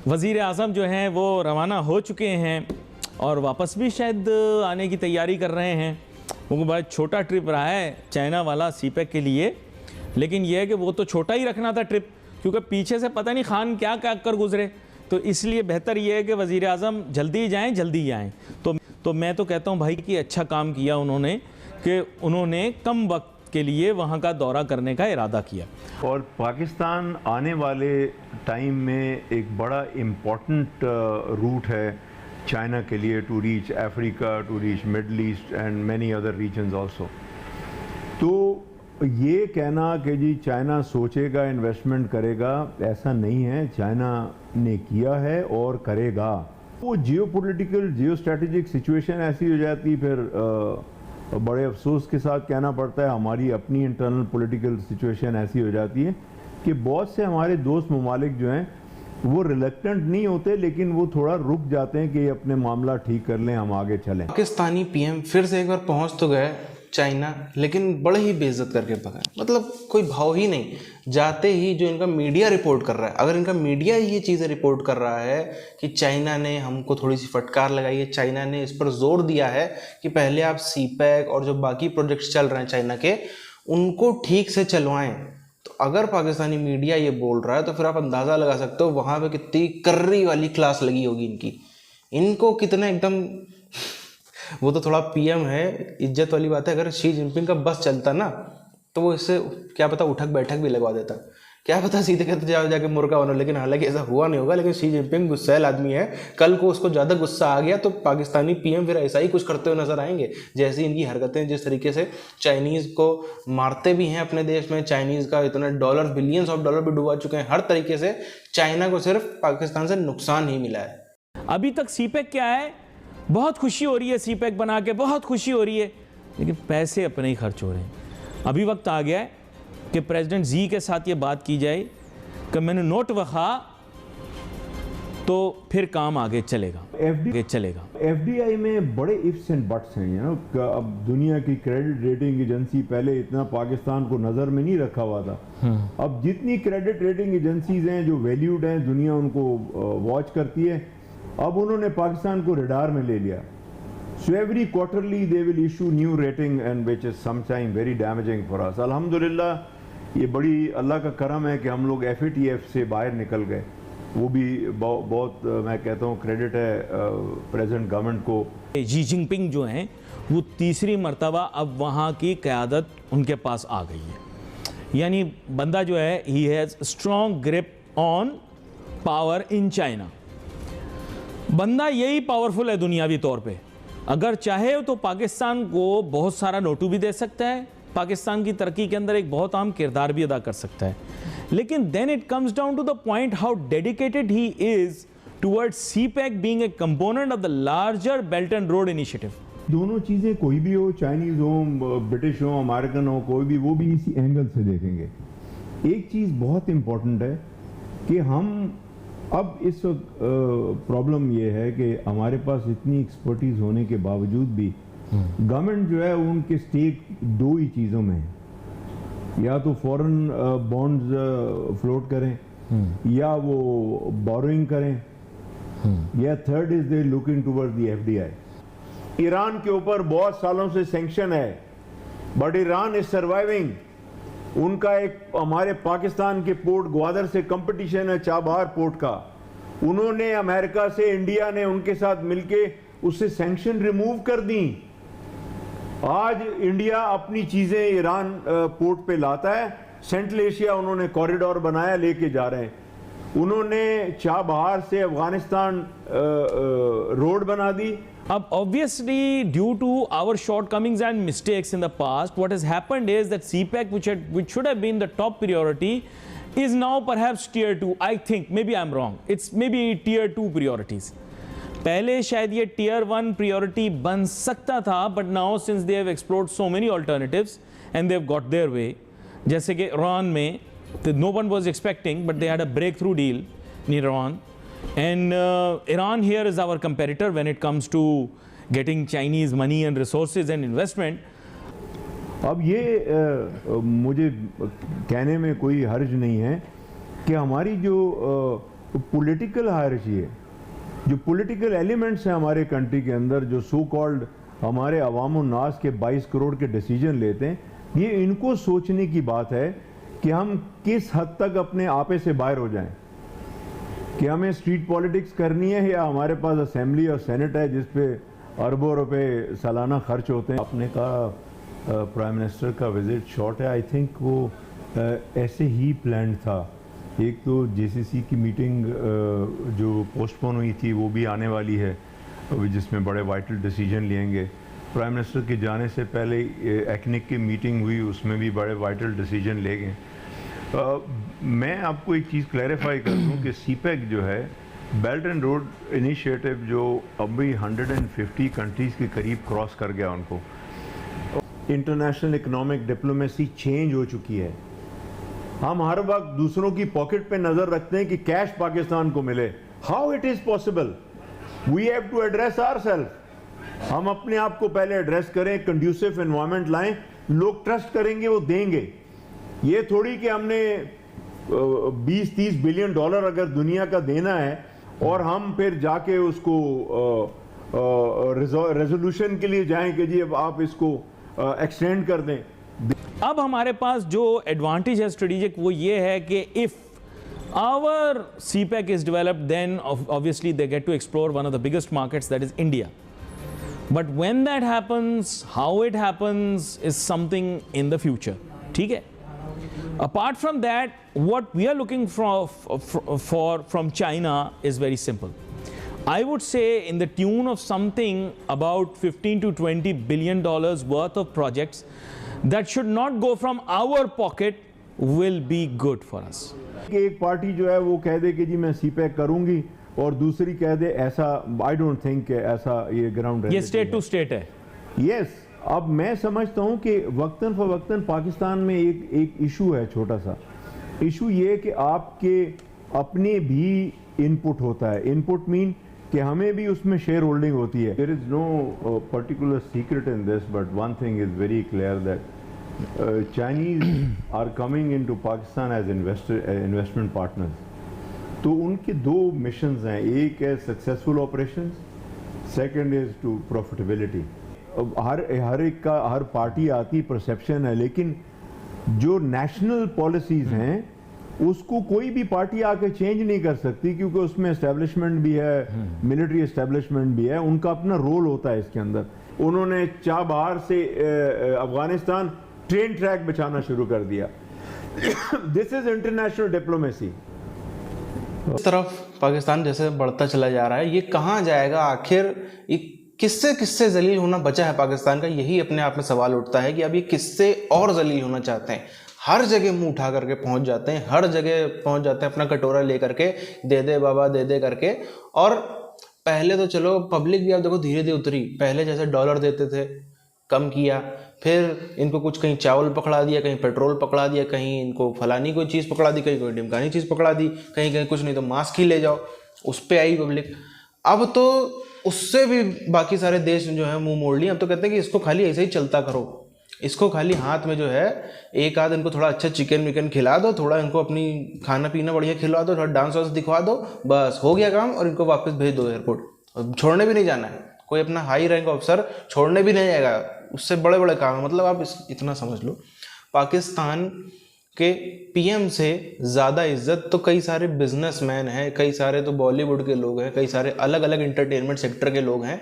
वज़ीर आज़म जो हैं वो रवाना हो चुके हैं और वापस भी शायद आने की तैयारी कर रहे हैं। वो बड़ा छोटा ट्रिप रहा है चाइना वाला सीपैक के लिए, लेकिन यह है कि वो तो छोटा ही रखना था ट्रिप, क्योंकि पीछे से पता नहीं खान क्या क्या कर गुजरे। तो इसलिए बेहतर ये है कि वज़ीर आज़म जल्दी जाएँ, जल्दी आएँ। तो मैं तो कहता हूँ भाई कि अच्छा काम किया उन्होंने कि उन्होंने कम वक्त के लिए वहाँ का दौरा करने का इरादा किया। और पाकिस्तान आने वाले टाइम में एक बड़ा इम्पोर्टेंट रूट है चाइना के लिए, to reach Africa, to reach Middle East and many other regions also. तो ये कहना कि जी चाइना सोचेगा इन्वेस्टमेंट करेगा, ऐसा नहीं है। चाइना ने किया है और करेगा। वो जियोपॉलिटिकल जियो स्ट्रेटेजिक सिचुएशन ऐसी हो जाती, फिर बड़े अफसोस के साथ कहना पड़ता है हमारी अपनी इंटरनल पॉलिटिकल सिचुएशन ऐसी हो जाती है कि बहुत से हमारे दोस्त ममालिक जो हैं वो रिलेक्टेंट नहीं होते, लेकिन वो थोड़ा रुक जाते हैं कि अपने मामला ठीक कर लें, हम आगे चलें। पाकिस्तानी पीएम फिर से एक बार पहुंच तो गए चाइना, लेकिन बड़े ही बेइज्जत करके भगा। मतलब कोई भाव ही नहीं। जाते ही जो इनका मीडिया रिपोर्ट कर रहा है, अगर इनका मीडिया ये चीज़ें रिपोर्ट कर रहा है कि चाइना ने हमको थोड़ी सी फटकार लगाई है, चाइना ने इस पर जोर दिया है कि पहले आप सीपैक और जो बाकी प्रोजेक्ट्स चल रहे हैं चाइना के, उनको ठीक से चलवाएं। तो अगर पाकिस्तानी मीडिया ये बोल रहा है तो फिर आप अंदाज़ा लगा सकते हो वहाँ पे कितनी कर्री वाली क्लास लगी होगी इनकी। इनको कितना एकदम वो तो थोड़ा पीएम है, इज्जत वाली बात है। अगर शी जिनपिंग का बस चलता ना तो वो इससे क्या पता उठक बैठक भी लगवा देता, क्या पता सीधे कहते जाके मुर्गा बनो। लेकिन हालांकि ऐसा हुआ नहीं होगा। लेकिन शी जिनपिंग गुस्सैल आदमी है, कल को उसको ज़्यादा गुस्सा आ गया तो पाकिस्तानी पीएम फिर ऐसा ही कुछ करते हुए नजर आएंगे। जैसी इनकी हरकतें, जिस तरीके से चाइनीज़ को मारते भी हैं अपने देश में, चाइनीज़ का इतना डॉलर, बिलियंस ऑफ डॉलर भी डुबा चुके हैं। हर तरीके से चाइना को सिर्फ पाकिस्तान से नुकसान ही मिला है। अभी तक सीपैक क्या है, बहुत खुशी हो रही है सीपैक बना के, बहुत खुशी हो रही है, लेकिन पैसे अपने ही खर्च हो रहे हैं। अभी वक्त आ गया है कि प्रेसिडेंट जी के साथ ये बात की जाए कि मैंने नोट वखा तो फिर काम आगे चलेगा। एफडीआई में बड़े इफ्स एंड बट्स हैं, यू नो। अब दुनिया की क्रेडिट रेटिंग एजेंसी पहले इतना पाकिस्तान को नज़र में नहीं रखा हुआ था। अब जितनी क्रेडिट रेटिंग एजेंसीज हैं जो वैल्यूड हैं, दुनिया उनको वॉच करती है। अब उन्होंने पाकिस्तान को रडार में ले लिया। So every quarterly they will issue new rating and which is sometimes very damaging for us. अल्हम्दुलिल्लाह ये बड़ी अल्लाह का करम है कि हम लोग FATF से बाहर निकल गए। वो भी बहुत मैं कहता हूँ क्रेडिट है प्रेजेंट गवर्नमेंट को। शी जिनपिंग जो हैं वो तीसरी मर्तबा अब वहाँ की क़यादत उनके पास आ गई है। यानी बंदा जो है he has strong grip on power in China. बंदा यही पावरफुल है दुनियावी तौर पे। अगर चाहे तो पाकिस्तान को बहुत सारा नोटू भी दे सकता है, पाकिस्तान की तरक्की के अंदर एक बहुत अहम किरदार भी अदा कर सकता है। लेकिन then it comes down to the point how dedicated he is towards CPEC being a component of the larger belt and road initiative. दोनों चीज़ें कोई भी हो, चाइनीज़ हो, ब्रिटिश हो, अमेरिकन हो, कोई भी, वो भी इसी एंगल से देखेंगे। एक चीज़ बहुत इम्पोर्टेंट है कि हम अब इस वक्त प्रॉब्लम ये है कि हमारे पास इतनी एक्सपर्टीज होने के बावजूद भी गवर्नमेंट जो है उनके स्टेक दो ही चीज़ों में है, या तो फॉरेन बॉन्ड्स फ्लोट करें या वो बोरोइंग करें, या third is they looking towards the FDI। Iran के ऊपर बहुत सालों से सैंक्शन है, बट ईरान इज सर्वाइविंग। उनका एक हमारे पाकिस्तान के पोर्ट ग्वादर से कंपटीशन है, चाबहार पोर्ट का। उन्होंने अमेरिका से, इंडिया ने उनके साथ मिलके उससे सैंक्शन रिमूव कर दी। आज इंडिया अपनी चीजें ईरान पोर्ट पे लाता है। सेंट्रल एशिया उन्होंने कॉरिडोर बनाया, लेके जा रहे हैं। उन्होंने चाबहार से अफगानिस्तान रोड बना दी। Obviously, due to our shortcomings and mistakes in the past, what has happened is that CPEC, which should have been the top priority, is now perhaps tier 2. I think, maybe I'm wrong. It's maybe tier 2 priorities. पहले शायद ये tier 1 priority बन सकता था, but now since they have explored so many alternatives and they've got their way, जैसे कि Iran में, no one was expecting, but they had a breakthrough deal in Iran. And Iran here is our competitor when it comes to getting Chinese money and resources and investment. अब ये मुझे कहने में कोई हर्ज नहीं है कि हमारी जो पॉलिटिकल हायरार्की है, जो पॉलिटिकल एलिमेंट्स हैं हमारे कंट्री के अंदर, जो सो कॉल्ड हमारे अवाम और नास के 22 करोड़ के डिसीजन लेते हैं, ये इनको सोचने की बात है कि हम किस हद तक अपने आपे से बाहर हो जाएं, कि हमें स्ट्रीट पॉलिटिक्स करनी है या हमारे पास असेंबली और सेनेट है जिस पे अरबों रुपए सालाना खर्च होते हैं। आपने कहा प्राइम मिनिस्टर का विजिट शॉर्ट है, आई थिंक वो ऐसे ही प्लान था। एक तो जेसीसी की मीटिंग जो पोस्टपोन हुई थी वो भी आने वाली है, जिसमें बड़े वाइटल डिसीजन लेंगे। प्राइम मिनिस्टर के जाने से पहले एक्निक की मीटिंग हुई, उसमें भी बड़े वाइटल डिसीजन ले गए। मैं आपको एक चीज़ क्लैरिफाई कर दूं कि सीपैक जो है, बेल्ट एंड रोड इनिशिएटिव, जो अभी 150 कंट्रीज़ के करीब क्रॉस कर गया उनको, इंटरनेशनल इकोनॉमिक डिप्लोमेसी चेंज हो चुकी है। हम हर वक्त दूसरों की पॉकेट पे नज़र रखते हैं कि कैश पाकिस्तान को मिले। How it is possible? We have to address ourself. हम अपने आप को पहले एड्रेस करें, कंड्यूसिव एनवायरनमेंट लाएं, लोग ट्रस्ट करेंगे, वो देंगे। ये थोड़ी कि हमने 20-30 बिलियन डॉलर अगर दुनिया का देना है और हम फिर जाके उसको रेजोल्यूशन के लिए जाएं कि जी अब आप इसको एक्सटेंड कर दें। अब हमारे पास जो एडवांटेज है स्ट्रेटेजिक, वो ये है कि if our CPEC is developed, then obviously they get to explore one of the biggest markets, that is India. But when that happens, how it happens is something in the future. ठीक है? Apart from that, what we are looking for from China is very simple. I would say in the tune of something about 15 to 20 billion dollars worth of projects that should not go from our pocket will be good for us. एक party जो है वो कह दे कि जी मैं CPEC करूंगी और दूसरी कह दे ऐसा, आई डोंट थिंक ऐसा ये ग्राउंड है। ये स्टेट टू स्टेट है। यस, अब मैं समझता हूं कि वक्तन फवक्तन पाकिस्तान में एक इशू है, छोटा सा इशू ये कि आपके अपने भी इनपुट होता है। इनपुट मीन कि हमें भी उसमें शेयर होल्डिंग होती है। There is no particular secret in this, but one thing is very clear that Chinese are coming into Pakistan as investment partners. तो उनके दो मिशंस हैं, एक है successful operations, second is to profitability. हर एक का, हर पार्टी आती परसेप्शन है, लेकिन जो नेशनल पॉलिसीज हैं उसको कोई भी पार्टी आके चेंज नहीं कर सकती, क्योंकि उसमें एस्टेब्लिशमेंट भी है, मिलिट्री एस्टेब्लिशमेंट भी है, उनका अपना रोल होता है इसके अंदर। उन्होंने चाबहार से अफगानिस्तान ट्रेन ट्रैक बिछाना शुरू कर दिया। This is international diplomacy. इस तरफ पाकिस्तान जैसे बढ़ता चला जा रहा है, ये कहाँ जाएगा आखिर? ये किससे किससे जलील होना बचा है पाकिस्तान का? यही अपने आप में सवाल उठता है कि अब ये किससे और जलील होना चाहते हैं। हर जगह मुंह उठा करके पहुंच जाते हैं, हर जगह पहुंच जाते हैं अपना कटोरा ले करके, दे दे बाबा दे दे करके। और पहले तो चलो पब्लिक भी आप देखो धीरे धीरे उतरी। पहले जैसे डॉलर देते थे, कम किया, फिर इनको कुछ कहीं चावल पकड़ा दिया, कहीं पेट्रोल पकड़ा दिया, कहीं इनको फलानी कोई चीज़ पकड़ा दी, कहीं कोई ढिमकानी चीज़ पकड़ा दी, कहीं कहीं कुछ नहीं तो मास्क ही ले जाओ, उस पर आई पब्लिक। अब तो उससे भी बाकी सारे देश जो है मुंह मोड़ लिए। अब तो कहते हैं कि इसको खाली ऐसे ही चलता करो, इसको खाली हाथ में जो है एक आध इनको थोड़ा अच्छा चिकन विकन खिला दो, थोड़ा इनको अपनी खाना पीना बढ़िया खिला दो, थोड़ा डांस वांस दिखवा दो, बस हो गया काम, और इनको वापस भेज दो एयरपोर्ट। छोड़ने भी नहीं जाना है, कोई अपना हाई रैंक ऑफिसर छोड़ने भी नहीं जाएगा, उससे बड़े बड़े काम है। मतलब आप इतना समझ लो, पाकिस्तान के पीएम से ज़्यादा इज्जत तो कई सारे बिजनेसमैन हैं, कई सारे तो बॉलीवुड के लोग हैं, कई सारे अलग अलग इंटरटेनमेंट सेक्टर के लोग हैं,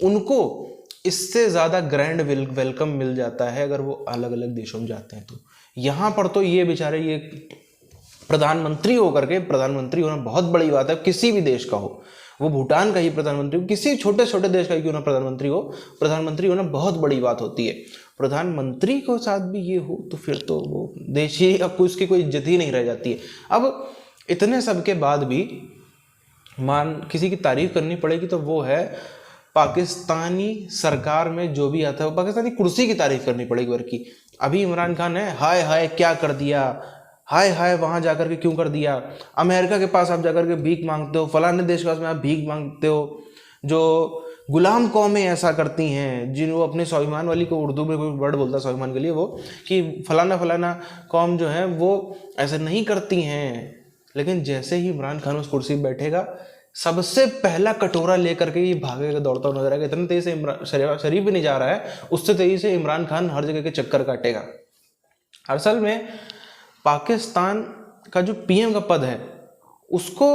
उनको इससे ज़्यादा ग्रैंड वेलकम मिल जाता है अगर वो अलग अलग देशों में जाते हैं। तो यहाँ पर तो ये बेचारे, ये प्रधानमंत्री होकर के, प्रधानमंत्री होना बहुत बड़ी बात है, किसी भी देश का हो, वो भूटान का ही प्रधानमंत्री हो, किसी छोटे छोटे देश का ही क्यों ना प्रधानमंत्री होना बहुत बड़ी बात होती है। प्रधानमंत्री के साथ भी ये हो तो फिर तो वो देश ही, अब उसकी कोई इज्जत ही नहीं रह जाती है। अब इतने सब के बाद भी मान किसी की तारीफ करनी पड़ेगी तो वो है पाकिस्तानी सरकार में जो भी आता है, वो पाकिस्तानी कुर्सी की तारीफ करनी पड़ेगी। बल्कि अभी इमरान खान है, हाय हाय क्या कर दिया, हाय हाय वहाँ जाकर के क्यों कर दिया, अमेरिका के पास आप जाकर के भीख मांगते हो, फलाने देश के पास में आप भीख मांगते हो, जो गुलाम कौमें ऐसा करती हैं, जिन वो अपने स्वाभिमान वाली को, उर्दू में कोई वर्ड बोलता है स्वाभिमान के लिए, वो कि फलाना फलाना कौम जो है वो ऐसे नहीं करती हैं, लेकिन जैसे ही इमरान खान उस कुर्सी पर बैठेगा, सबसे पहला कटोरा लेकर के ये भागेगा, दौड़ता हुआ नजर आएगा। इतनी तेजी से इमरान शरीफ भी नहीं जा रहा है, उससे तेजी से इमरान खान हर जगह के चक्कर काटेगा। असल में पाकिस्तान का जो पीएम का पद है, उसको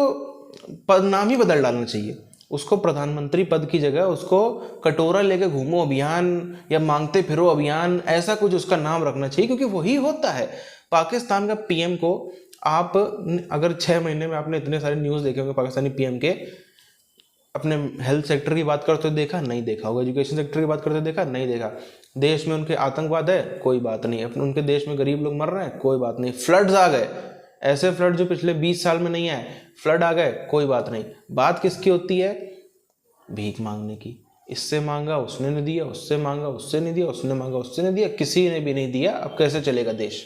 पद नाम ही बदल डालना चाहिए। उसको प्रधानमंत्री पद की जगह उसको कटोरा लेके घूमो अभियान या मांगते फिरो अभियान, ऐसा कुछ उसका नाम रखना चाहिए, क्योंकि वही होता है। पाकिस्तान का पीएम को आप अगर 6 महीने में आपने इतने सारे न्यूज़ देखे होंगे पाकिस्तानी पीएम के, अपने हेल्थ सेक्टर की बात करते देखा नहीं देखा होगा, एजुकेशन सेक्टर की बात करते देखा नहीं देखा, देश में उनके आतंकवाद है कोई बात नहीं, अपने उनके देश में गरीब लोग मर रहे हैं कोई बात नहीं, फ्लड्स आ गए, ऐसे फ्लड जो पिछले 20 साल में नहीं आए, फ्लड आ गए कोई बात नहीं। बात किसकी होती है? भीख मांगने की। इससे मांगा उसने नहीं दिया, उससे मांगा उससे नहीं दिया, उसने मांगा उससे नहीं दिया, किसी ने भी नहीं दिया। अब कैसे चलेगा देश?